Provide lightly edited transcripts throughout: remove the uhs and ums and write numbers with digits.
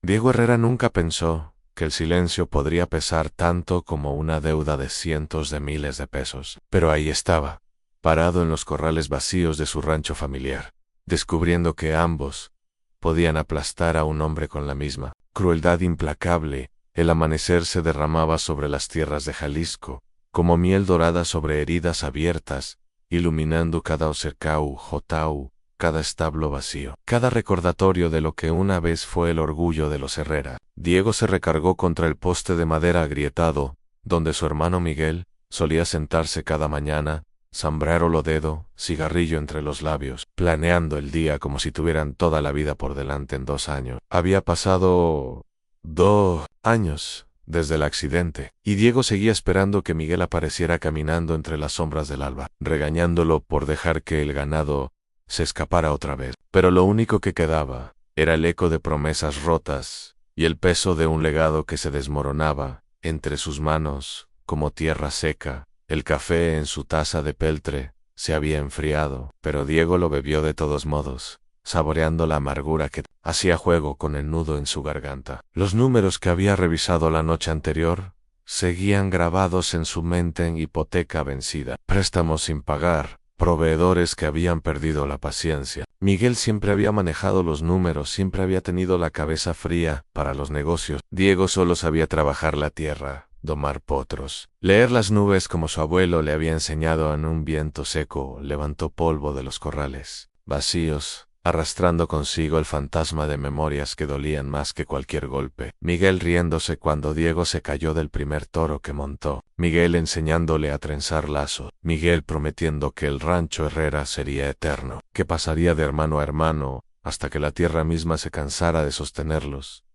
Diego Herrera nunca pensó que el silencio podría pesar tanto como una deuda de cientos de miles de pesos. Pero ahí estaba, parado en los corrales vacíos de su rancho familiar, descubriendo que ambos podían aplastar a un hombre con la misma crueldad implacable. El amanecer se derramaba sobre las tierras de Jalisco, como miel dorada sobre heridas abiertas, iluminando cada ocercau, jotau, cada establo vacío, cada recordatorio de lo que una vez fue el orgullo de los Herrera. Diego se recargó contra el poste de madera agrietado, donde su hermano Miguel solía sentarse cada mañana, sombrero lo dedo, cigarrillo entre los labios, planeando el día como si tuvieran toda la vida por delante en 2 años. Había pasado 2 años desde el accidente, y Diego seguía esperando que Miguel apareciera caminando entre las sombras del alba, regañándolo por dejar que el ganado se escapara otra vez. Pero lo único que quedaba era el eco de promesas rotas y el peso de un legado que se desmoronaba entre sus manos como tierra seca. El café en su taza de peltre se había enfriado, pero Diego lo bebió de todos modos, saboreando la amargura que hacía juego con el nudo en su garganta. Los números que había revisado la noche anterior seguían grabados en su mente en hipoteca vencida, préstamos sin pagar, proveedores que habían perdido la paciencia. Miguel siempre había manejado los números, siempre había tenido la cabeza fría para los negocios. Diego solo sabía trabajar la tierra, domar potros, leer las nubes como su abuelo le había enseñado. En un viento seco levantó polvo de los corrales vacíos, arrastrando consigo el fantasma de memorias que dolían más que cualquier golpe. Miguel riéndose cuando Diego se cayó del primer toro que montó. Miguel enseñándole a trenzar lazo. Miguel prometiendo que el rancho Herrera sería eterno, que pasaría de hermano a hermano hasta que la tierra misma se cansara de sostenerlos.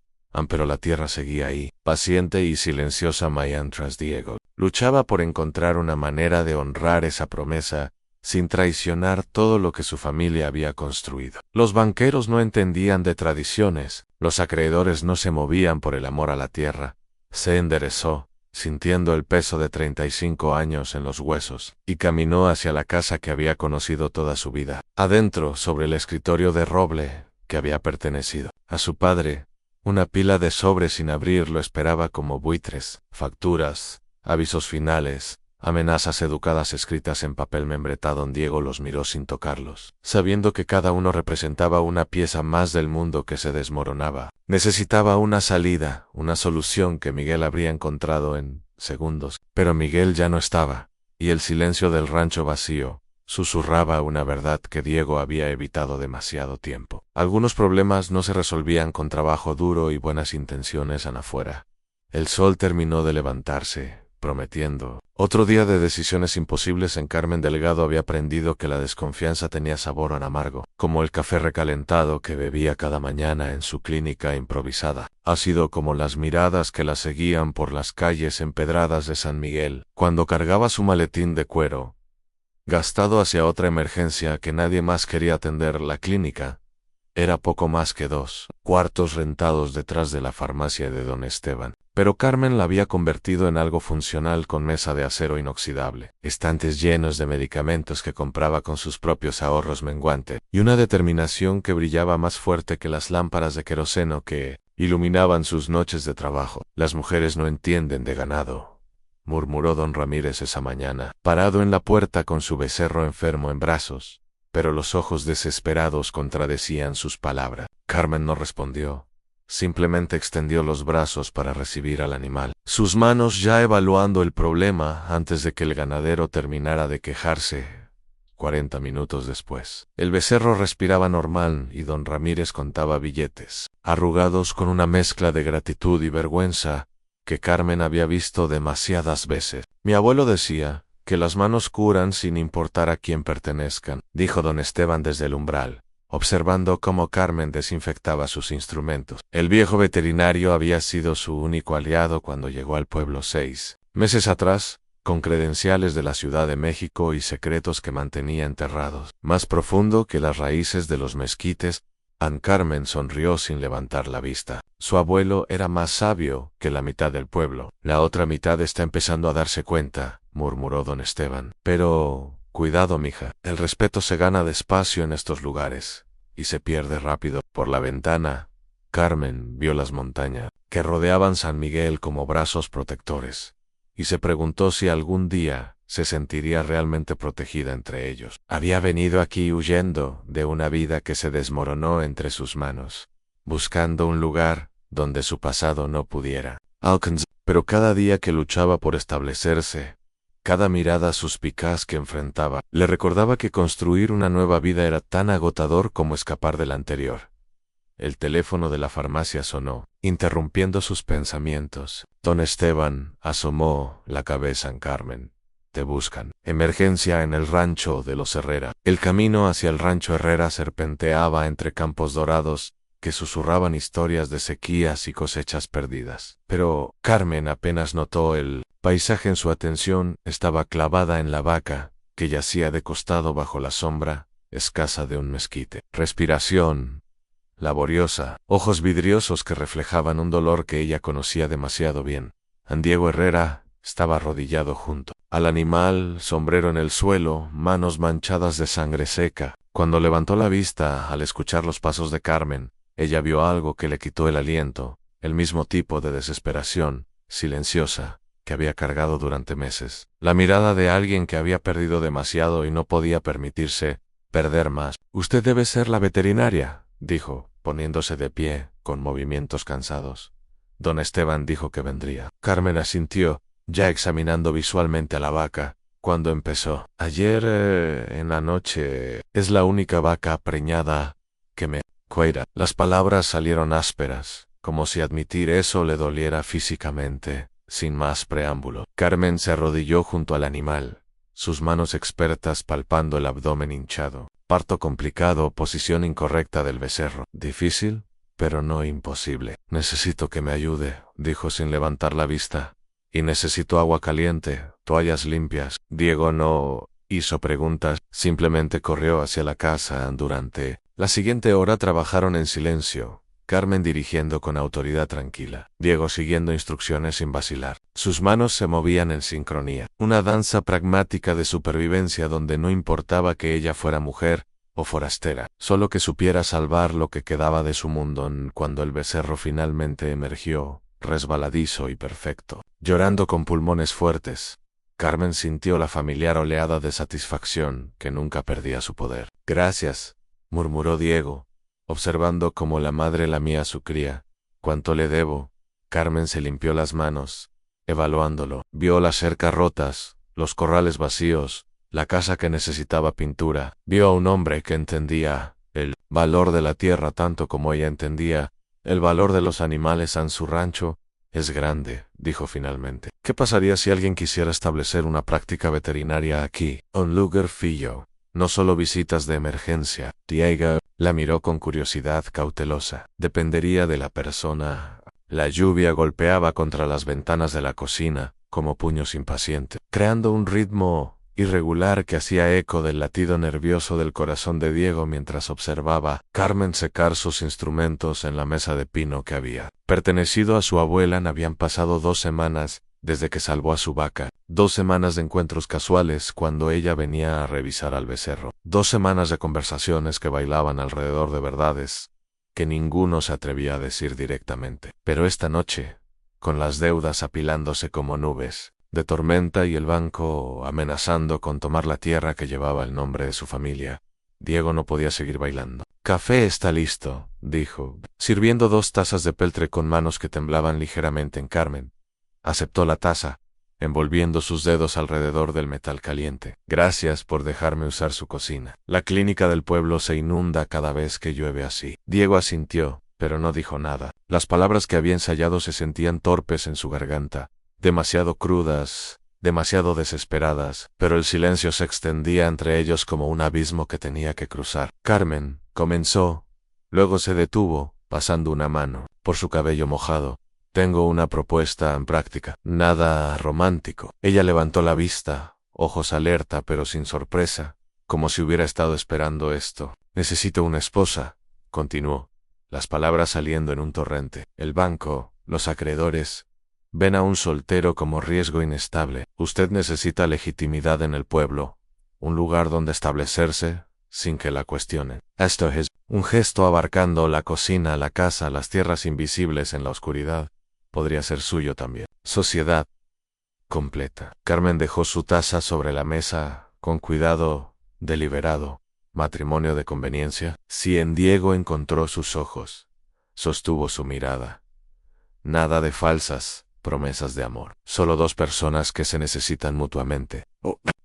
Pero la tierra seguía ahí, paciente y silenciosa mientras Diego luchaba por encontrar una manera de honrar esa promesa sin traicionar todo lo que su familia había construido. Los banqueros no entendían de tradiciones, los acreedores no se movían por el amor a la tierra. Se enderezó, sintiendo el peso de 35 años en los huesos, y caminó hacia la casa que había conocido toda su vida. Adentro, sobre el escritorio de roble que había pertenecido a su padre, una pila de sobres sin abrir lo esperaba como buitres, facturas, avisos finales, amenazas educadas escritas en papel membretado. Diego los miró sin tocarlos, sabiendo que cada uno representaba una pieza más del mundo que se desmoronaba. Necesitaba una salida, una solución que Miguel habría encontrado en segundos. Pero Miguel ya no estaba, y el silencio del rancho vacío susurraba una verdad que Diego había evitado demasiado tiempo. Algunos problemas no se resolvían con trabajo duro y buenas intenciones afuera. El sol terminó de levantarse, prometiendo otro día de decisiones imposibles. En Carmen Delgado había aprendido que la desconfianza tenía sabor amargo, como el café recalentado que bebía cada mañana en su clínica improvisada, ácido como las miradas que la seguían por las calles empedradas de San Miguel, cuando cargaba su maletín de cuero, gastado hacia otra emergencia que nadie más quería atender. La clínica era poco más que 2 cuartos rentados detrás de la farmacia de don Esteban, pero Carmen la había convertido en algo funcional, con mesa de acero inoxidable, estantes llenos de medicamentos que compraba con sus propios ahorros menguante, y una determinación que brillaba más fuerte que las lámparas de queroseno que iluminaban sus noches de trabajo. Las mujeres no entienden de ganado, murmuró don Ramírez esa mañana, parado en la puerta con su becerro enfermo en brazos, pero los ojos desesperados contradecían sus palabras. Carmen no respondió, simplemente extendió los brazos para recibir al animal, sus manos ya evaluando el problema antes de que el ganadero terminara de quejarse. 40 minutos después, el becerro respiraba normal y don Ramírez contaba billetes, arrugados con una mezcla de gratitud y vergüenza que Carmen había visto demasiadas veces. Mi abuelo decía que las manos curan sin importar a quién pertenezcan, dijo don Esteban desde el umbral, observando cómo Carmen desinfectaba sus instrumentos. El viejo veterinario había sido su único aliado cuando llegó al pueblo 6 meses atrás, con credenciales de la Ciudad de México y secretos que mantenía enterrados, más profundo que las raíces de los mezquites. Carmen sonrió sin levantar la vista. Su abuelo era más sabio que la mitad del pueblo. La otra mitad está empezando a darse cuenta, murmuró don Esteban. Pero cuidado, mija, el respeto se gana despacio en estos lugares, y se pierde rápido. Por la ventana, Carmen vio las montañas que rodeaban San Miguel como brazos protectores, y se preguntó si algún día se sentiría realmente protegida entre ellos. Había venido aquí huyendo de una vida que se desmoronó entre sus manos, buscando un lugar donde su pasado no pudiera alcanzar. Pero cada día que luchaba por establecerse, cada mirada suspicaz que enfrentaba, le recordaba que construir una nueva vida era tan agotador como escapar de la anterior. El teléfono de la farmacia sonó, interrumpiendo sus pensamientos. Don Esteban asomó la cabeza en Carmen. Te buscan. Emergencia en el rancho de los Herrera. El camino hacia el rancho Herrera serpenteaba entre campos dorados que susurraban historias de sequías y cosechas perdidas. Pero Carmen apenas notó el paisaje en su atención, estaba clavada en la vaca, que yacía de costado bajo la sombra escasa de un mezquite. Respiración laboriosa, ojos vidriosos que reflejaban un dolor que ella conocía demasiado bien. Diego Herrera estaba arrodillado junto al animal, sombrero en el suelo, manos manchadas de sangre seca. Cuando levantó la vista al escuchar los pasos de Carmen, ella vio algo que le quitó el aliento, el mismo tipo de desesperación, silenciosa, que había cargado durante meses. La mirada de alguien que había perdido demasiado y no podía permitirse perder más. Usted debe ser la veterinaria, dijo, poniéndose de pie, con movimientos cansados. Don Esteban dijo que vendría. Carmen asintió, ya examinando visualmente a la vaca, cuando empezó. Ayer en la noche es la única vaca preñada que me cuida. Las palabras salieron ásperas, como si admitir eso le doliera físicamente. Sin más preámbulo, Carmen se arrodilló junto al animal, sus manos expertas palpando el abdomen hinchado. Parto complicado, posición incorrecta del becerro. Difícil, pero no imposible. Necesito que me ayude, dijo sin levantar la vista. Y necesito agua caliente, toallas limpias. Diego no hizo preguntas, simplemente corrió hacia la casa. Durante la siguiente hora trabajaron en silencio, Carmen dirigiendo con autoridad tranquila, Diego siguiendo instrucciones sin vacilar. Sus manos se movían en sincronía, una danza pragmática de supervivencia donde no importaba que ella fuera mujer o forastera, solo que supiera salvar lo que quedaba de su mundo. Cuando el becerro finalmente emergió, resbaladizo y perfecto, llorando con pulmones fuertes, Carmen sintió la familiar oleada de satisfacción que nunca perdía su poder. Gracias, murmuró Diego, observando cómo la madre lamía a su cría. ¿Cuánto le debo? Carmen se limpió las manos, evaluándolo. Vio las cercas rotas, los corrales vacíos, la casa que necesitaba pintura. Vio a un hombre que entendía el valor de la tierra tanto como ella entendía el valor de los animales en su rancho. Es grande, dijo finalmente. ¿Qué pasaría si alguien quisiera establecer una práctica veterinaria aquí? Un lugar frío. No solo visitas de emergencia. Diego la miró con curiosidad cautelosa. Dependería de la persona. La lluvia golpeaba contra las ventanas de la cocina, como puños impacientes, creando un ritmo irregular que hacía eco del latido nervioso del corazón de Diego mientras observaba Carmen secar sus instrumentos en la mesa de pino que había pertenecido a su abuela. Habían pasado 2 semanas desde que salvó a su vaca, 2 semanas de encuentros casuales cuando ella venía a revisar al becerro, 2 semanas de conversaciones que bailaban alrededor de verdades que ninguno se atrevía a decir directamente. Pero esta noche, con las deudas apilándose como nubes de tormenta y el banco amenazando con tomar la tierra que llevaba el nombre de su familia, Diego no podía seguir bailando. Café está listo, dijo, sirviendo 2 tazas de peltre con manos que temblaban ligeramente en Carmen. Aceptó la taza, envolviendo sus dedos alrededor del metal caliente. Gracias por dejarme usar su cocina. La clínica del pueblo se inunda cada vez que llueve así. Diego asintió, pero no dijo nada. Las palabras que había ensayado se sentían torpes en su garganta, demasiado crudas, demasiado desesperadas, pero el silencio se extendía entre ellos como un abismo que tenía que cruzar. Carmen comenzó, luego se detuvo, pasando una mano por su cabello mojado. Tengo una propuesta en práctica. Nada romántico. Ella levantó la vista, ojos alerta pero sin sorpresa, como si hubiera estado esperando esto. Necesito una esposa, continuó, las palabras saliendo en un torrente. El banco, los acreedores, ven a un soltero como riesgo inestable. Usted necesita legitimidad en el pueblo, un lugar donde establecerse, sin que la cuestionen. Esto es un gesto abarcando la cocina, la casa, las tierras invisibles en la oscuridad. Podría ser suyo también. Sociedad completa. Carmen dejó su taza sobre la mesa, con cuidado deliberado. Matrimonio de conveniencia. Si en Diego encontró sus ojos, sostuvo su mirada. Nada de falsas promesas de amor. Solo dos personas que se necesitan mutuamente.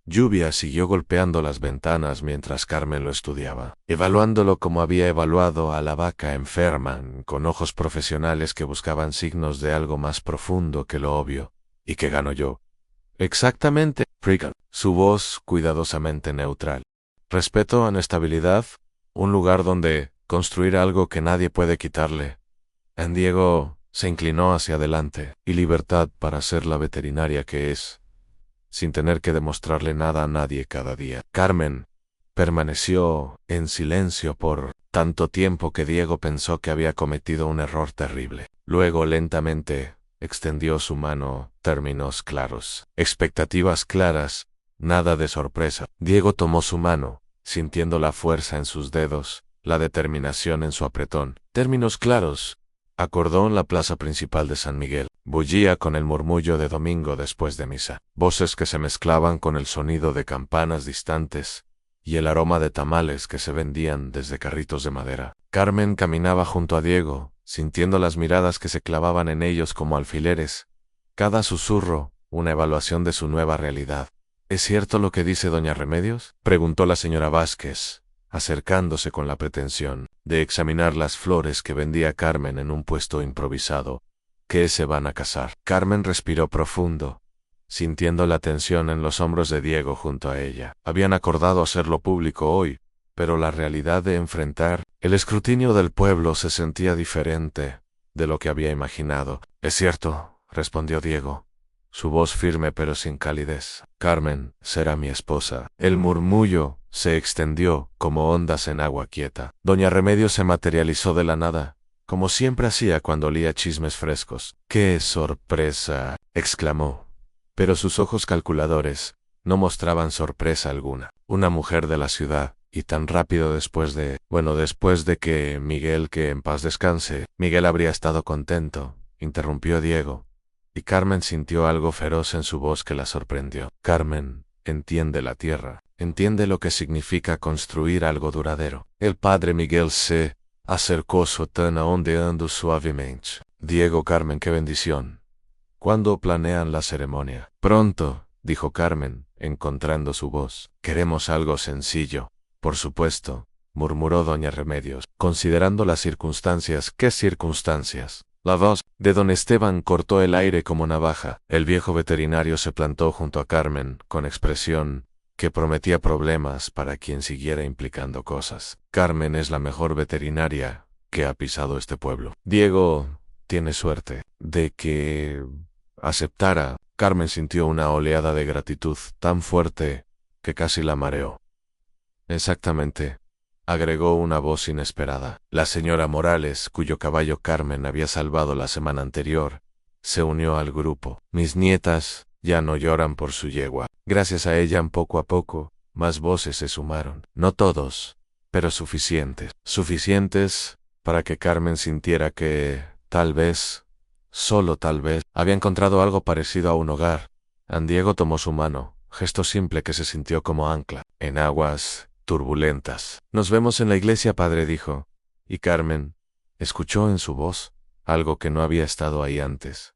Lluvia siguió golpeando las ventanas mientras Carmen lo estudiaba, evaluándolo como había evaluado a la vaca enferma, con ojos profesionales que buscaban signos de algo más profundo que lo obvio. ¿Y qué gano yo? Exactamente, Regan. Su voz cuidadosamente neutral. Respeto, inestabilidad, un lugar donde construir algo que nadie puede quitarle. En Diego se inclinó hacia adelante, y libertad para ser la veterinaria que es, sin tener que demostrarle nada a nadie cada día. Carmen permaneció en silencio por tanto tiempo que Diego pensó que había cometido un error terrible. Luego lentamente extendió su mano, términos claros, expectativas claras, nada de sorpresa. Diego tomó su mano, sintiendo la fuerza en sus dedos, la determinación en su apretón. Términos claros. Acordó en la plaza principal de San Miguel. Bullía con el murmullo de domingo después de misa. Voces que se mezclaban con el sonido de campanas distantes y el aroma de tamales que se vendían desde carritos de madera. Carmen caminaba junto a Diego, sintiendo las miradas que se clavaban en ellos como alfileres. Cada susurro, una evaluación de su nueva realidad. ¿Es cierto lo que dice doña Remedios?, preguntó la señora Vázquez, acercándose con la pretensión de examinar las flores que vendía Carmen en un puesto improvisado. ¿Qué se van a casar? Carmen respiró profundo, sintiendo la tensión en los hombros de Diego junto a ella. Habían acordado hacerlo público hoy, pero la realidad de enfrentar el escrutinio del pueblo se sentía diferente de lo que había imaginado. Es cierto, respondió Diego, su voz firme pero sin calidez. Carmen será mi esposa. El murmullo se extendió como ondas en agua quieta. Doña Remedios se materializó de la nada, como siempre hacía cuando olía chismes frescos. ¡Qué sorpresa!, exclamó. Pero sus ojos calculadores no mostraban sorpresa alguna. Una mujer de la ciudad, y tan rápido después de que Miguel, que en paz descanse, Miguel habría estado contento, interrumpió Diego, y Carmen sintió algo feroz en su voz que la sorprendió. Carmen entiende la tierra, entiende lo que significa construir algo duradero. El padre Miguel se acercó sotana ondeando suavemente. Diego, Carmen, qué bendición. ¿Cuándo planean la ceremonia? Pronto, dijo Carmen, encontrando su voz. Queremos algo sencillo. Por supuesto, murmuró doña Remedios, considerando las circunstancias. ¿Qué circunstancias? La voz de don Esteban cortó el aire como navaja. El viejo veterinario se plantó junto a Carmen, con expresión que prometía problemas para quien siguiera implicando cosas. Carmen es la mejor veterinaria que ha pisado este pueblo. Diego tiene suerte de que aceptara. Carmen sintió una oleada de gratitud tan fuerte que casi la mareó. Exactamente, agregó una voz inesperada. La señora Morales, cuyo caballo Carmen había salvado la semana anterior, se unió al grupo. Mis nietas ya no lloran por su yegua. Gracias a ella, poco a poco, más voces se sumaron. No todos, pero suficientes. Suficientes para que Carmen sintiera que, tal vez, solo tal vez, había encontrado algo parecido a un hogar. Diego tomó su mano, gesto simple que se sintió como ancla en aguas turbulentas. Nos vemos en la iglesia, padre, dijo, y Carmen escuchó en su voz algo que no había estado ahí antes.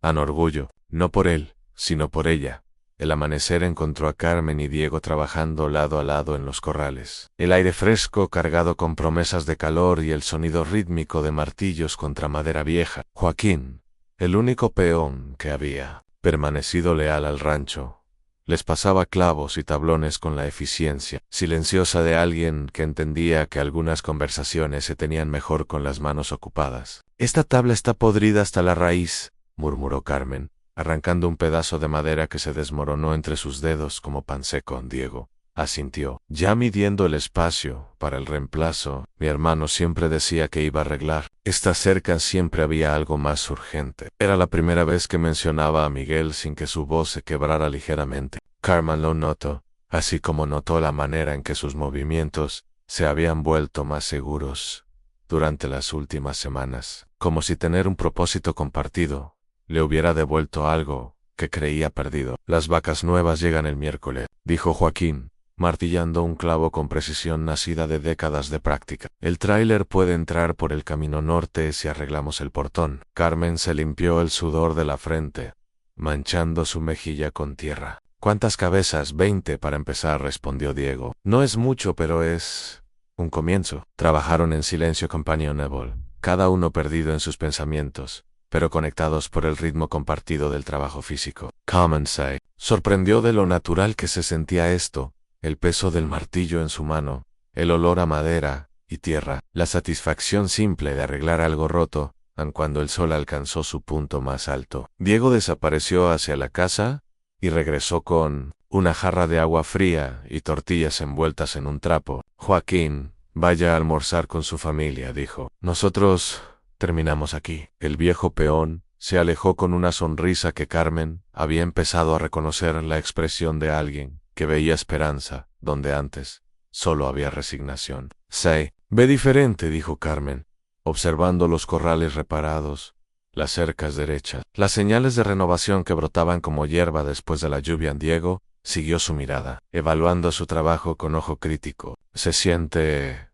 Orgullo, no por él, sino por ella. El amanecer encontró a Carmen y Diego trabajando lado a lado en los corrales. El aire fresco cargado con promesas de calor y el sonido rítmico de martillos contra madera vieja. Joaquín, el único peón que había permanecido leal al rancho, les pasaba clavos y tablones con la eficiencia silenciosa de alguien que entendía que algunas conversaciones se tenían mejor con las manos ocupadas. Esta tabla está podrida hasta la raíz, murmuró Carmen, arrancando un pedazo de madera que se desmoronó entre sus dedos como pan seco. Diego asintió. Ya midiendo el espacio para el reemplazo, mi hermano siempre decía que iba a arreglar. Esta cerca siempre había algo más urgente. Era la primera vez que mencionaba a Miguel sin que su voz se quebrara ligeramente. Carmen lo notó. así como notó la manera en que sus movimientos se habían vuelto más seguros durante las últimas semanas, como si tener un propósito compartido le hubiera devuelto algo que creía perdido. Las vacas nuevas llegan el miércoles, dijo Joaquín, martillando un clavo con precisión nacida de décadas de práctica. El tráiler puede entrar por el camino norte si arreglamos el portón. Carmen se limpió el sudor de la frente, manchando su mejilla con tierra. ¿Cuántas cabezas? 20 para empezar, respondió Diego. No es mucho, pero es un comienzo. Trabajaron en silencio companionable, cada uno perdido en sus pensamientos, pero conectados por el ritmo compartido del trabajo físico. Carmen se sorprendió de lo natural que se sentía esto, el peso del martillo en su mano, el olor a madera y tierra, la satisfacción simple de arreglar algo roto, aun cuando el sol alcanzó su punto más alto. Diego desapareció hacia la casa y regresó con una jarra de agua fría y tortillas envueltas en un trapo. Joaquín, vaya a almorzar con su familia, dijo. Nosotros terminamos aquí. El viejo peón se alejó con una sonrisa que Carmen había empezado a reconocer la expresión de alguien que veía esperanza donde antes solo había resignación. Se ve diferente, dijo Carmen, observando los corrales reparados, las cercas derechas, las señales de renovación que brotaban como hierba después de la lluvia. Diego siguió su mirada, evaluando su trabajo con ojo crítico. Se siente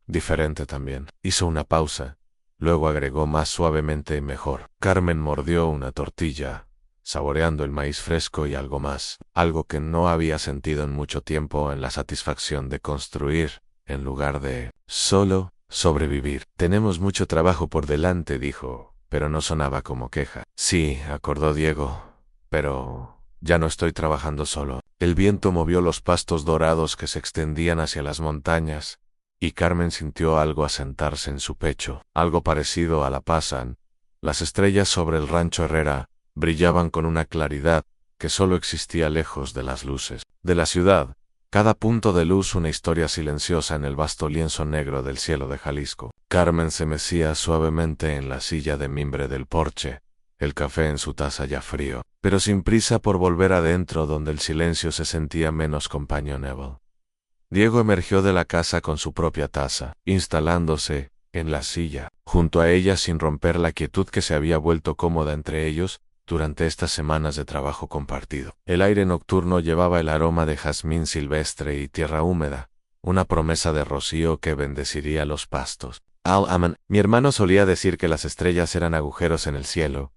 diferente también. Hizo una pausa, luego agregó más suavemente y mejor. Carmen mordió una tortilla, saboreando el maíz fresco y algo más, algo que no había sentido en mucho tiempo, en la satisfacción de construir, en lugar de solo sobrevivir. Tenemos mucho trabajo por delante, dijo, pero no sonaba como queja. Sí, acordó Diego, pero ya no estoy trabajando solo. El viento movió los pastos dorados que se extendían hacia las montañas, y Carmen sintió algo asentarse en su pecho, algo parecido a la pasan. Las estrellas sobre el rancho Herrera brillaban con una claridad que solo existía lejos de las luces de la ciudad. Cada punto de luz una historia silenciosa en el vasto lienzo negro del cielo de Jalisco. Carmen se mecía suavemente en la silla de mimbre del porche, el café en su taza ya frío, pero sin prisa por volver adentro donde el silencio se sentía menos companionable. Diego emergió de la casa con su propia taza, instalándose en la silla, junto a ella sin romper la quietud que se había vuelto cómoda entre ellos durante estas semanas de trabajo compartido. El aire nocturno llevaba el aroma de jazmín silvestre y tierra húmeda, una promesa de rocío que bendeciría los pastos. Al-Aman, mi hermano solía decir que las estrellas eran agujeros en el cielo,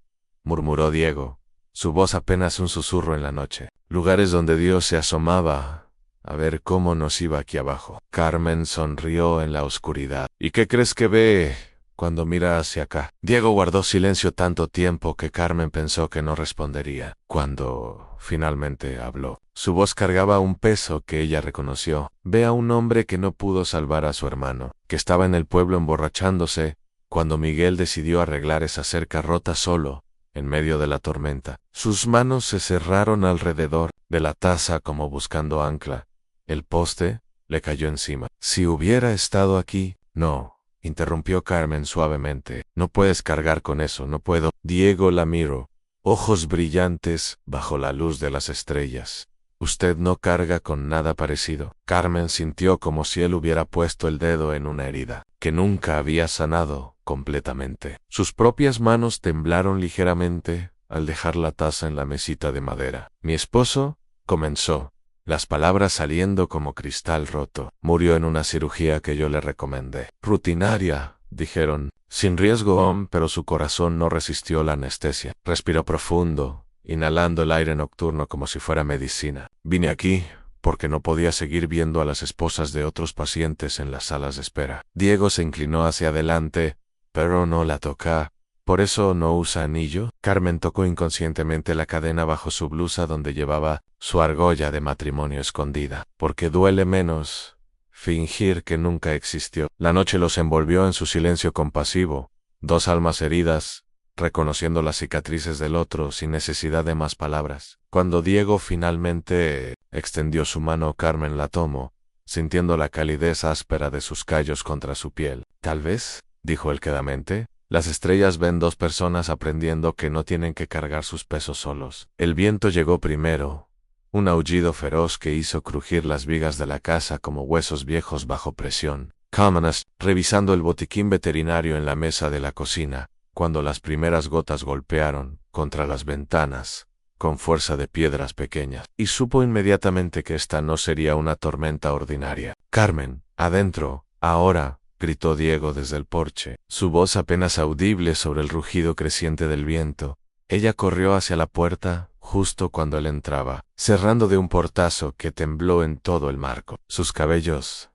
murmuró Diego, su voz apenas un susurro en la noche. Lugares donde Dios se asomaba a ver cómo nos iba aquí abajo. Carmen sonrió en la oscuridad. ¿Y qué crees que ve cuando mira hacia acá? Diego guardó silencio tanto tiempo que Carmen pensó que no respondería. Cuando finalmente habló, su voz cargaba un peso que ella reconoció. Ve a un hombre que no pudo salvar a su hermano, que estaba en el pueblo emborrachándose cuando Miguel decidió arreglar esa cerca rota solo, en medio de la tormenta. Sus manos se cerraron alrededor de la taza como buscando ancla. El poste le cayó encima. Si hubiera estado aquí. No, interrumpió Carmen suavemente. No puedes cargar con eso, no puedo. Diego la miró, ojos brillantes bajo la luz de las estrellas. Usted no carga con nada parecido. Carmen sintió como si él hubiera puesto el dedo en una herida que nunca había sanado completamente. Sus propias manos temblaron ligeramente al dejar la taza en la mesita de madera. Mi esposo, comenzó, las palabras saliendo como cristal roto, murió en una cirugía que yo le recomendé. Rutinaria, dijeron, sin riesgo, pero su corazón no resistió la anestesia. Respiró profundo, inhalando el aire nocturno como si fuera medicina. Vine aquí porque no podía seguir viendo a las esposas de otros pacientes en las salas de espera. Diego se inclinó hacia adelante, pero no la toca. ¿Por eso no usa anillo? Carmen tocó inconscientemente la cadena bajo su blusa donde llevaba su argolla de matrimonio escondida. Porque duele menos fingir que nunca existió. La noche los envolvió en su silencio compasivo, dos almas heridas, reconociendo las cicatrices del otro sin necesidad de más palabras. Cuando Diego finalmente extendió su mano, Carmen la tomó, sintiendo la calidez áspera de sus callos contra su piel. Tal vez, dijo él quedamente, las estrellas ven dos personas aprendiendo que no tienen que cargar sus pesos solos. El viento llegó primero, un aullido feroz que hizo crujir las vigas de la casa como huesos viejos bajo presión. Cámaras, revisando el botiquín veterinario en la mesa de la cocina, cuando las primeras gotas golpearon contra las ventanas, con fuerza de piedras pequeñas, y supo inmediatamente que esta no sería una tormenta ordinaria. «Carmen, adentro, ahora», gritó Diego desde el porche, su voz apenas audible sobre el rugido creciente del viento. Ella corrió hacia la puerta justo cuando él entraba, cerrando de un portazo que tembló en todo el marco. Sus cabellos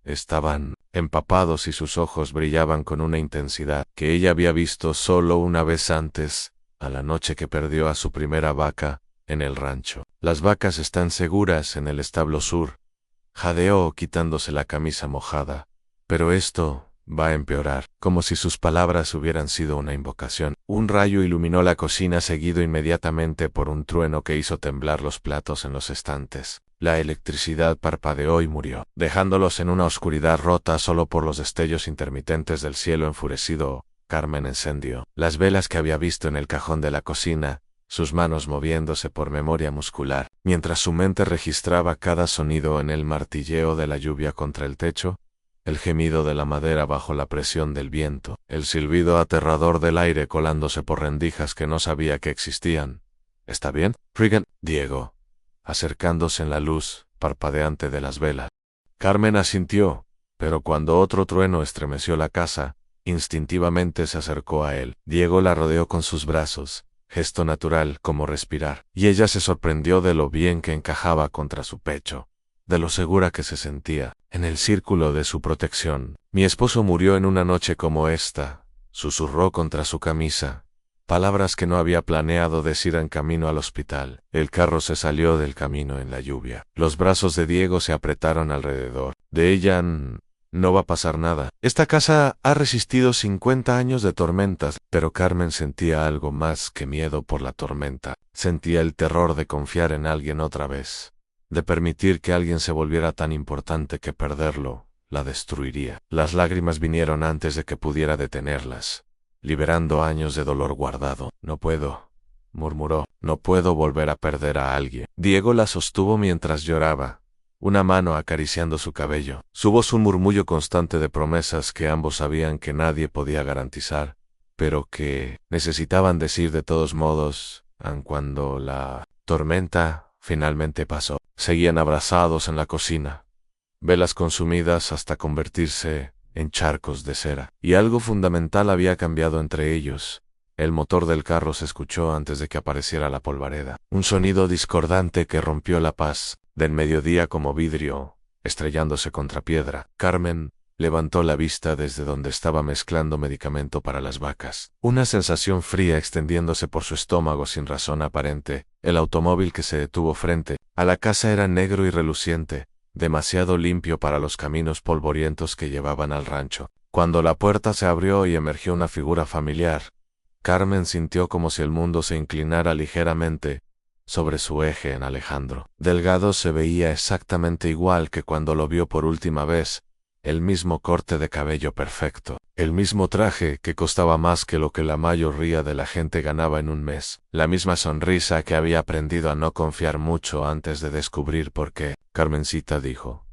estaban empapados y sus ojos brillaban con una intensidad que ella había visto solo una vez antes, a la noche que perdió a su primera vaca en el rancho. «Las vacas están seguras en el establo sur», jadeó quitándose la camisa mojada. «Pero esto va a empeorar», como si sus palabras hubieran sido una invocación. Un rayo iluminó la cocina seguido inmediatamente por un trueno que hizo temblar los platos en los estantes. La electricidad parpadeó y murió, dejándolos en una oscuridad rota solo por los destellos intermitentes del cielo enfurecido. Carmen encendió las velas que había visto en el cajón de la cocina, sus manos moviéndose por memoria muscular, mientras su mente registraba cada sonido en el martilleo de la lluvia contra el techo, el gemido de la madera bajo la presión del viento, el silbido aterrador del aire colándose por rendijas que no sabía que existían. «¿Está bien, Regan?» Diego, acercándose en la luz parpadeante de las velas. Carmen asintió, pero cuando otro trueno estremeció la casa, instintivamente se acercó a él. Diego la rodeó con sus brazos, gesto natural como respirar, y ella se sorprendió de lo bien que encajaba contra su pecho, de lo segura que se sentía en el círculo de su protección. «Mi esposo murió en una noche como esta», susurró contra su camisa, palabras que no había planeado decir en camino al hospital. El carro se salió del camino en la lluvia. Los brazos de Diego se apretaron alrededor de ella. «No va a pasar nada. Esta casa ha resistido 50 años de tormentas», pero Carmen sentía algo más que miedo por la tormenta. Sentía el terror de confiar en alguien otra vez, de permitir que alguien se volviera tan importante que perderlo la destruiría. Las lágrimas vinieron antes de que pudiera detenerlas, liberando años de dolor guardado. «No puedo», murmuró, «no puedo volver a perder a alguien». Diego la sostuvo mientras lloraba, una mano acariciando su cabello, su voz un murmullo constante de promesas que ambos sabían que nadie podía garantizar, pero que necesitaban decir de todos modos. Cuando la tormenta finalmente pasó, seguían abrazados en la cocina, velas consumidas hasta convertirse en charcos de cera, y algo fundamental había cambiado entre ellos. El motor del carro se escuchó antes de que apareciera la polvareda, un sonido discordante que rompió la paz del mediodía como vidrio estrellándose contra piedra. Carmen levantó la vista desde donde estaba mezclando medicamento para las vacas, una sensación fría extendiéndose por su estómago sin razón aparente. El automóvil que se detuvo frente a la casa era negro y reluciente, demasiado limpio para los caminos polvorientos que llevaban al rancho. Cuando la puerta se abrió y emergió una figura familiar, Carmen sintió como si el mundo se inclinara ligeramente sobre su eje en Alejandro. Delgado, se veía exactamente igual que cuando lo vio por última vez, el mismo corte de cabello perfecto, el mismo traje que costaba más que lo que la mayoría de la gente ganaba en un mes, la misma sonrisa que había aprendido a no confiar mucho antes de descubrir por qué. «Carmencita», dijo,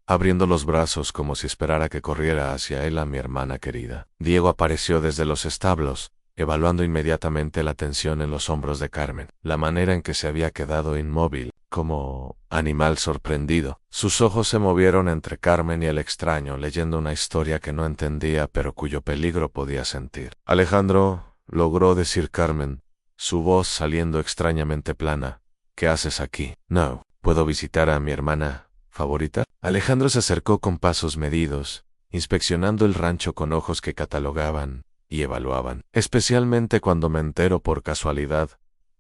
abriendo los brazos como si esperara que corriera hacia él a mi hermana querida. Diego apareció desde los establos, evaluando inmediatamente la tensión en los hombros de Carmen, la manera en que se había quedado inmóvil, como animal sorprendido. Sus ojos se movieron entre Carmen y el extraño, leyendo una historia que no entendía pero cuyo peligro podía sentir. «Alejandro», logró decir Carmen, su voz saliendo extrañamente plana, «¿qué haces aquí?» «No, ¿puedo visitar a mi hermana favorita?» Alejandro se acercó con pasos medidos, inspeccionando el rancho con ojos que catalogaban y evaluaban, especialmente cuando me entero por casualidad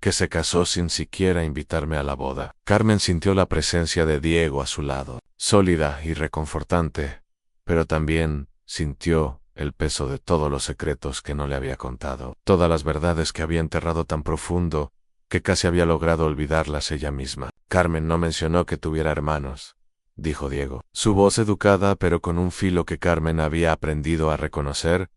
que se casó sin siquiera invitarme a la boda. Carmen sintió la presencia de Diego a su lado, sólida y reconfortante, pero también sintió el peso de todos los secretos que no le había contado, todas las verdades que había enterrado tan profundo que casi había logrado olvidarlas ella misma. «Carmen no mencionó que tuviera hermanos», dijo Diego, su voz educada pero con un filo que Carmen había aprendido a reconocer.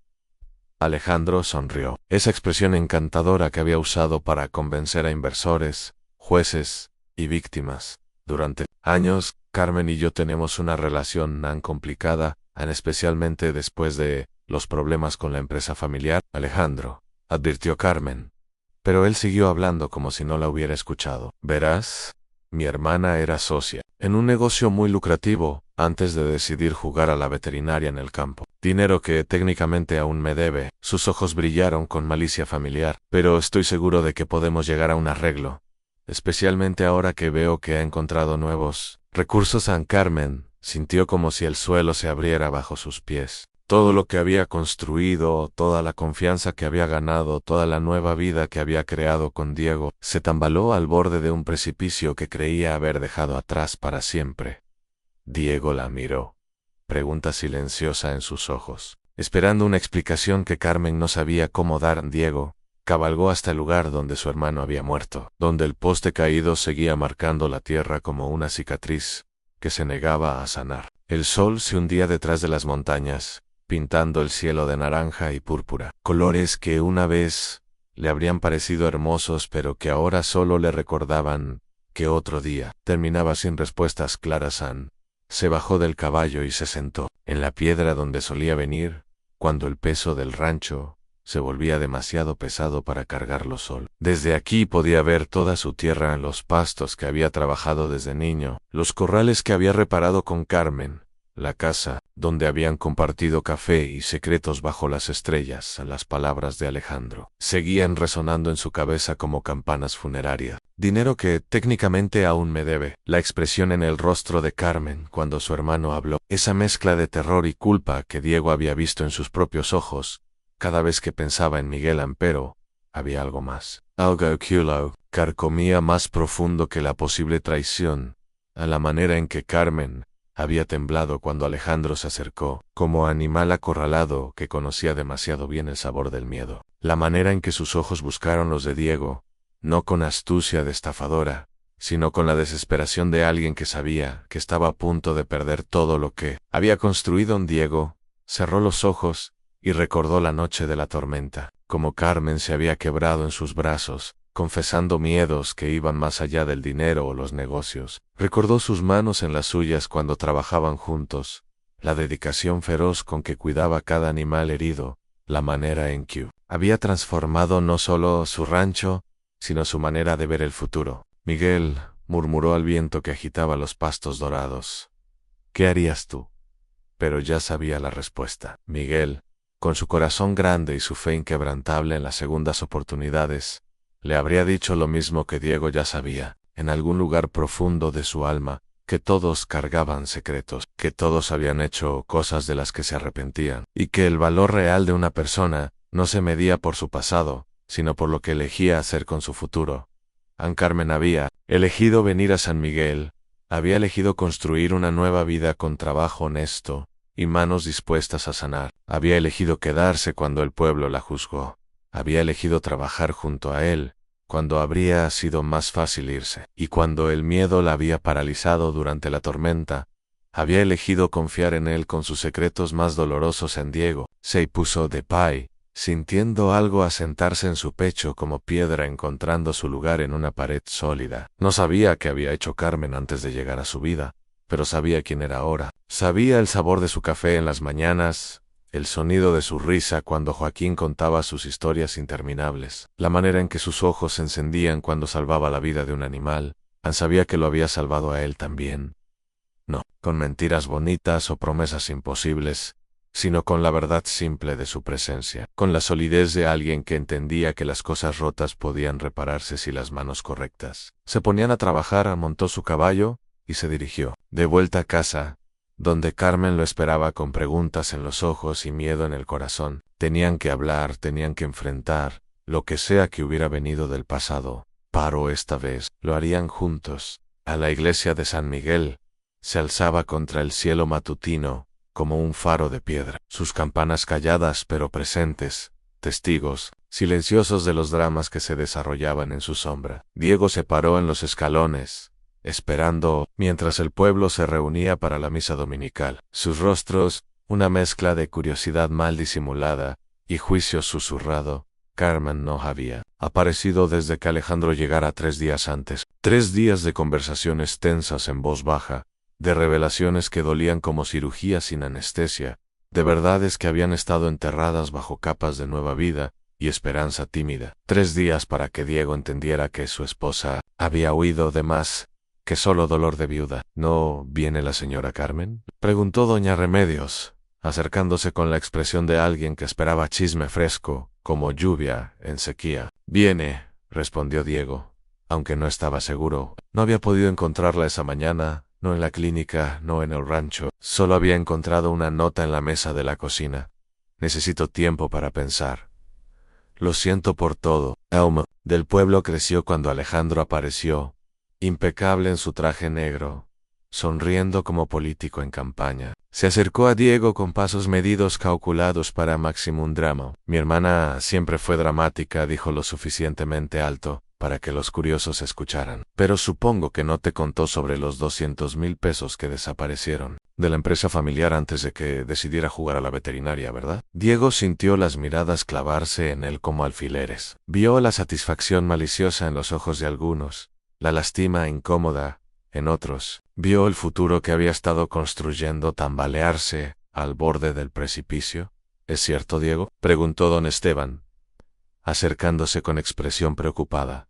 Alejandro sonrió. Esa expresión encantadora que había usado para convencer a inversores, jueces y víctimas. Durante años, Carmen y yo tenemos una relación tan complicada, especialmente después de los problemas con la empresa familiar, Alejandro, advirtió Carmen. Pero él siguió hablando como si no la hubiera escuchado. Verás, mi hermana era socia en un negocio muy lucrativo antes de decidir jugar a la veterinaria en el campo. Dinero que técnicamente aún me debe. Sus ojos brillaron con malicia familiar, pero estoy seguro de que podemos llegar a un arreglo. Especialmente ahora que veo que ha encontrado nuevos recursos. Carmen sintió como si el suelo se abriera bajo sus pies. Todo lo que había construido, toda la confianza que había ganado, toda la nueva vida que había creado con Diego, se tambaló al borde de un precipicio que creía haber dejado atrás para siempre. Diego la miró, pregunta silenciosa en sus ojos. Esperando una explicación que Carmen no sabía cómo dar, Diego cabalgó hasta el lugar donde su hermano había muerto, donde el poste caído seguía marcando la tierra como una cicatriz que se negaba a sanar. El sol se hundía detrás de las montañas, pintando el cielo de naranja y púrpura, colores que una vez le habrían parecido hermosos pero que ahora solo le recordaban que otro día terminaba sin respuestas claras. Se bajó del caballo y se sentó en la piedra donde solía venir cuando el peso del rancho se volvía demasiado pesado para cargarlo solo. Desde aquí podía ver toda su tierra, los pastos que había trabajado desde niño, los corrales que había reparado con Carmen, la casa donde habían compartido café y secretos bajo las estrellas. Las palabras de Alejandro seguían resonando en su cabeza como campanas funerarias. Dinero que técnicamente aún me debe. La expresión en el rostro de Carmen cuando su hermano habló, esa mezcla de terror y culpa que Diego había visto en sus propios ojos cada vez que pensaba en Miguel. Pero había algo más. Algo que lo carcomía más profundo que la posible traición, a la manera en que Carmen había temblado cuando Alejandro se acercó, como animal acorralado que conocía demasiado bien el sabor del miedo. La manera en que sus ojos buscaron los de Diego, no con astucia de estafadora, sino con la desesperación de alguien que sabía que estaba a punto de perder todo lo que había construido. Diego cerró los ojos y recordó la noche de la tormenta, como Carmen se había quebrado en sus brazos, confesando miedos que iban más allá del dinero o los negocios. Recordó sus manos en las suyas cuando trabajaban juntos, la dedicación feroz con que cuidaba cada animal herido, la manera en que había transformado no solo su rancho, sino su manera de ver el futuro. Miguel murmuró al viento que agitaba los pastos dorados. ¿Qué harías tú? Pero ya sabía la respuesta. Miguel, con su corazón grande y su fe inquebrantable en las segundas oportunidades, le habría dicho lo mismo que Diego ya sabía, en algún lugar profundo de su alma, que todos cargaban secretos, que todos habían hecho cosas de las que se arrepentían, y que el valor real de una persona no se medía por su pasado, sino por lo que elegía hacer con su futuro. Carmen había elegido venir a San Miguel, había elegido construir una nueva vida con trabajo honesto y manos dispuestas a sanar, había elegido quedarse cuando el pueblo la juzgó. Había elegido trabajar junto a él, cuando habría sido más fácil irse, y cuando el miedo la había paralizado durante la tormenta, había elegido confiar en él con sus secretos más dolorosos. Diego se puso de pie, sintiendo algo asentarse en su pecho como piedra encontrando su lugar en una pared sólida. No sabía qué había hecho Carmen antes de llegar a su vida, pero sabía quién era ahora. Sabía el sabor de su café en las mañanas, el sonido de su risa cuando Joaquín contaba sus historias interminables, la manera en que sus ojos se encendían cuando salvaba la vida de un animal. Sabía que lo había salvado a él también. No con mentiras bonitas o promesas imposibles, sino con la verdad simple de su presencia, con la solidez de alguien que entendía que las cosas rotas podían repararse si las manos correctas se ponían a trabajar. Montó su caballo y se dirigió de vuelta a casa, donde Carmen lo esperaba con preguntas en los ojos y miedo en el corazón. Tenían que hablar, tenían que enfrentar lo que sea que hubiera venido del pasado. Pero esta vez lo harían juntos. A la iglesia de San Miguel se alzaba contra el cielo matutino como un faro de piedra, sus campanas calladas pero presentes, testigos silenciosos de los dramas que se desarrollaban en su sombra. Diego se paró en los escalones, esperando mientras el pueblo se reunía para la misa dominical. Sus rostros, una mezcla de curiosidad mal disimulada y juicio susurrado, Carmen no había aparecido desde que Alejandro llegara 3 días antes. 3 días de conversaciones tensas en voz baja, de revelaciones que dolían como cirugía sin anestesia, de verdades que habían estado enterradas bajo capas de nueva vida y esperanza tímida. 3 días para que Diego entendiera que su esposa había huido de más que solo dolor de viuda. ¿No viene la señora Carmen?, preguntó doña Remedios, acercándose con la expresión de alguien que esperaba chisme fresco, como lluvia en sequía. Viene, respondió Diego, aunque no estaba seguro. No había podido encontrarla esa mañana, no en la clínica, no en el rancho. Solo había encontrado una nota en la mesa de la cocina. Necesito tiempo para pensar. Lo siento por todo. Elmo del pueblo creció cuando Alejandro apareció, impecable en su traje negro, sonriendo como político en campaña. Se acercó a Diego con pasos medidos calculados para maximum drama. Mi hermana siempre fue dramática, dijo lo suficientemente alto para que los curiosos escucharan. Pero supongo que no te contó sobre los 200,000 pesos que desaparecieron de la empresa familiar antes de que decidiera jugar a la veterinaria, ¿verdad? Diego sintió las miradas clavarse en él como alfileres. Vio la satisfacción maliciosa en los ojos de algunos, la lástima incómoda en otros. Vio el futuro que había estado construyendo tambalearse al borde del precipicio. ¿Es cierto, Diego?, preguntó don Esteban, acercándose con expresión preocupada.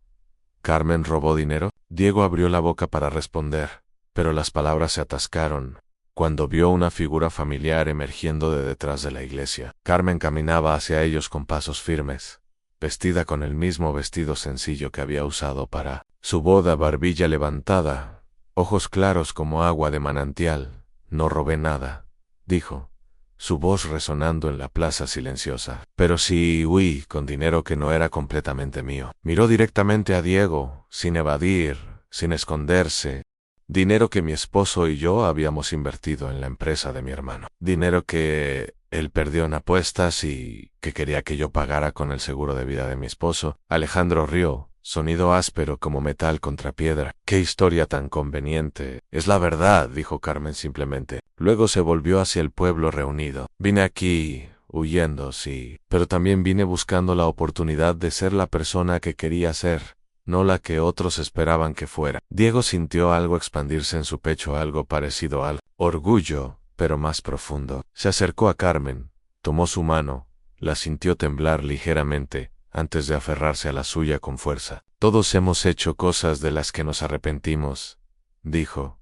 ¿Carmen robó dinero? Diego abrió la boca para responder, pero las palabras se atascaron cuando vio una figura familiar emergiendo de detrás de la iglesia. Carmen caminaba hacia ellos con pasos firmes, vestida con el mismo vestido sencillo que había usado para su boda, barbilla levantada, ojos claros como agua de manantial. No robé nada, dijo, su voz resonando en la plaza silenciosa. Pero sí huí con dinero que no era completamente mío. Miró directamente a Diego, sin evadir, sin esconderse. Dinero que mi esposo y yo habíamos invertido en la empresa de mi hermano. Dinero que él perdió en apuestas y que quería que yo pagara con el seguro de vida de mi esposo. Alejandro rió, sonido áspero como metal contra piedra. ¡Qué historia tan conveniente! Es la verdad, dijo Carmen simplemente. Luego se volvió hacia el pueblo reunido. Vine aquí huyendo, sí, pero también vine buscando la oportunidad de ser la persona que quería ser, no la que otros esperaban que fuera. Diego sintió algo expandirse en su pecho, algo parecido al orgullo, pero más profundo. Se acercó a Carmen, tomó su mano, la sintió temblar ligeramente, antes de aferrarse a la suya con fuerza. Todos hemos hecho cosas de las que nos arrepentimos, dijo,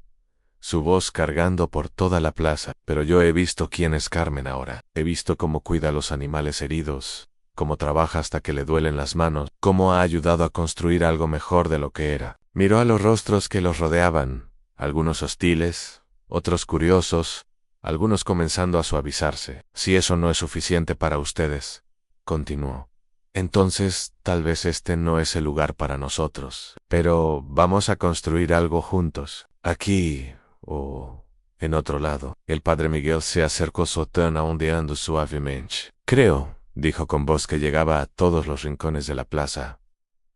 su voz cargando por toda la plaza. Pero yo he visto quién es Carmen ahora. He visto cómo cuida a los animales heridos, cómo trabaja hasta que le duelen las manos, cómo ha ayudado a construir algo mejor de lo que era. Miró a los rostros que los rodeaban, algunos hostiles, otros curiosos, algunos comenzando a suavizarse. Si eso no es suficiente para ustedes, continuó, entonces tal vez este no es el lugar para nosotros. Pero vamos a construir algo juntos, aquí o en otro lado. El padre Miguel se acercó sotana ondeando suavemente. Creo, dijo con voz que llegaba a todos los rincones de la plaza,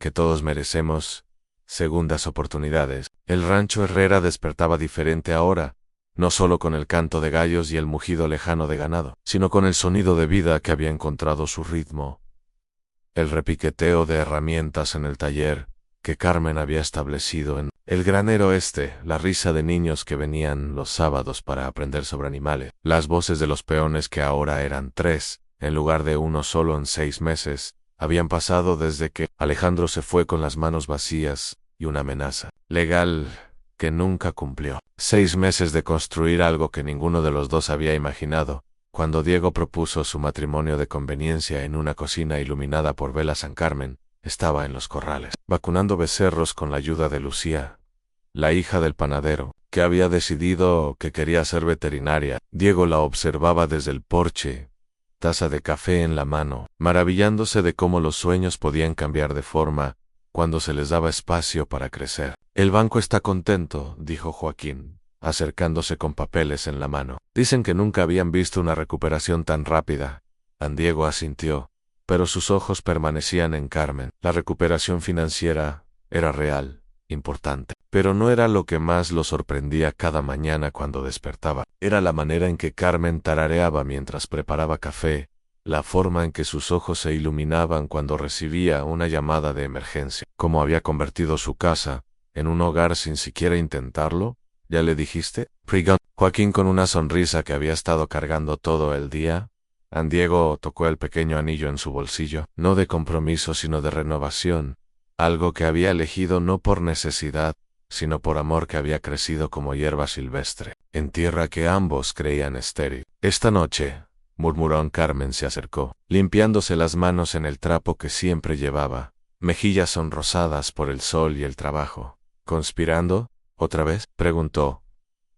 que todos merecemos segundas oportunidades. El rancho Herrera despertaba diferente ahora, no solo con el canto de gallos y el mugido lejano de ganado, sino con el sonido de vida que había encontrado su ritmo. El repiqueteo de herramientas en el taller que Carmen había establecido en el granero la risa de niños que venían los sábados para aprender sobre animales, las voces de los peones que ahora eran 3, en lugar de 1 solo en 6 meses, habían pasado desde que Alejandro se fue con las manos vacías y una amenaza legal que nunca cumplió. 6 meses de construir algo que ninguno de los dos había imaginado, cuando Diego propuso su matrimonio de conveniencia en una cocina iluminada por velas. San Carmen estaba en los corrales, vacunando becerros con la ayuda de Lucía, la hija del panadero, que había decidido que quería ser veterinaria. Diego la observaba desde el porche, taza de café en la mano, maravillándose de cómo los sueños podían cambiar de forma cuando se les daba espacio para crecer. El banco está contento, dijo Joaquín, acercándose con papeles en la mano. Dicen que nunca habían visto una recuperación tan rápida. Diego asintió, pero sus ojos permanecían en Carmen. La recuperación financiera era real, importante, pero no era lo que más lo sorprendía cada mañana cuando despertaba. Era la manera en que Carmen tarareaba mientras preparaba café, la forma en que sus ojos se iluminaban cuando recibía una llamada de emergencia. ¿Cómo había convertido su casa en un hogar sin siquiera intentarlo? ¿Ya le dijiste? Preguntó Joaquín con una sonrisa que había estado cargando todo el día. Diego tocó el pequeño anillo en su bolsillo, no de compromiso sino de renovación, algo que había elegido no por necesidad, sino por amor que había crecido como hierba silvestre, en tierra que ambos creían estéril. Esta noche, murmuró Carmen, se acercó, limpiándose las manos en el trapo que siempre llevaba, mejillas sonrosadas por el sol y el trabajo. ¿Conspirando? ¿Otra vez?, preguntó,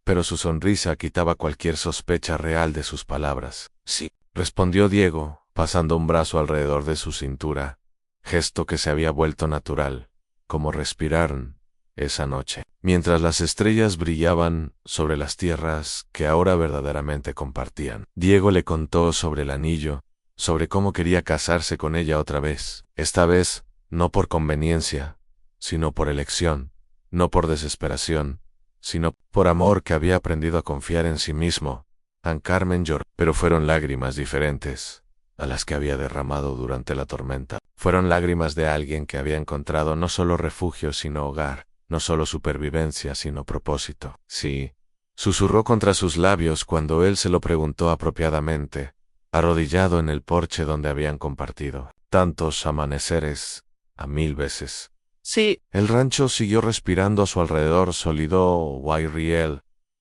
pero su sonrisa quitaba cualquier sospecha real de sus palabras. Sí, respondió Diego, pasando un brazo alrededor de su cintura, gesto que se había vuelto natural, como respirar esa noche, mientras las estrellas brillaban sobre las tierras que ahora verdaderamente compartían. Diego le contó sobre el anillo, sobre cómo quería casarse con ella otra vez, esta vez no por conveniencia, sino por elección, no por desesperación, sino por amor, que había aprendido a confiar en sí mismo. Carmen lloró, pero fueron lágrimas diferentes a las que había derramado durante la tormenta. Fueron lágrimas de alguien que había encontrado no solo refugio sino hogar, no solo supervivencia sino propósito. Sí, susurró contra sus labios cuando él se lo preguntó apropiadamente, arrodillado en el porche donde habían compartido tantos amaneceres, a 1000 veces. Sí. El rancho siguió respirando a su alrededor sólido Guayriel,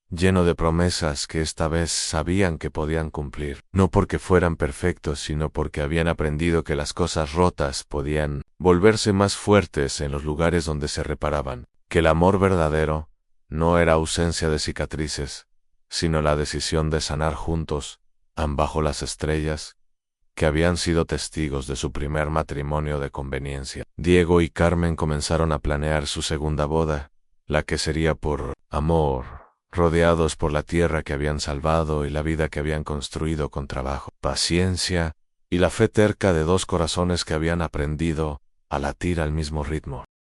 lleno de promesas que esta vez sabían que podían cumplir, no porque fueran perfectos, sino porque habían aprendido que las cosas rotas podían volverse más fuertes en los lugares donde se reparaban, que el amor verdadero no era ausencia de cicatrices, sino la decisión de sanar juntos, bajo las estrellas, que habían sido testigos de su primer matrimonio de conveniencia. Diego y Carmen comenzaron a planear su segunda boda, la que sería por amor, rodeados por la tierra que habían salvado y la vida que habían construido con trabajo, paciencia y la fe terca de dos corazones que habían aprendido a latir al mismo ritmo.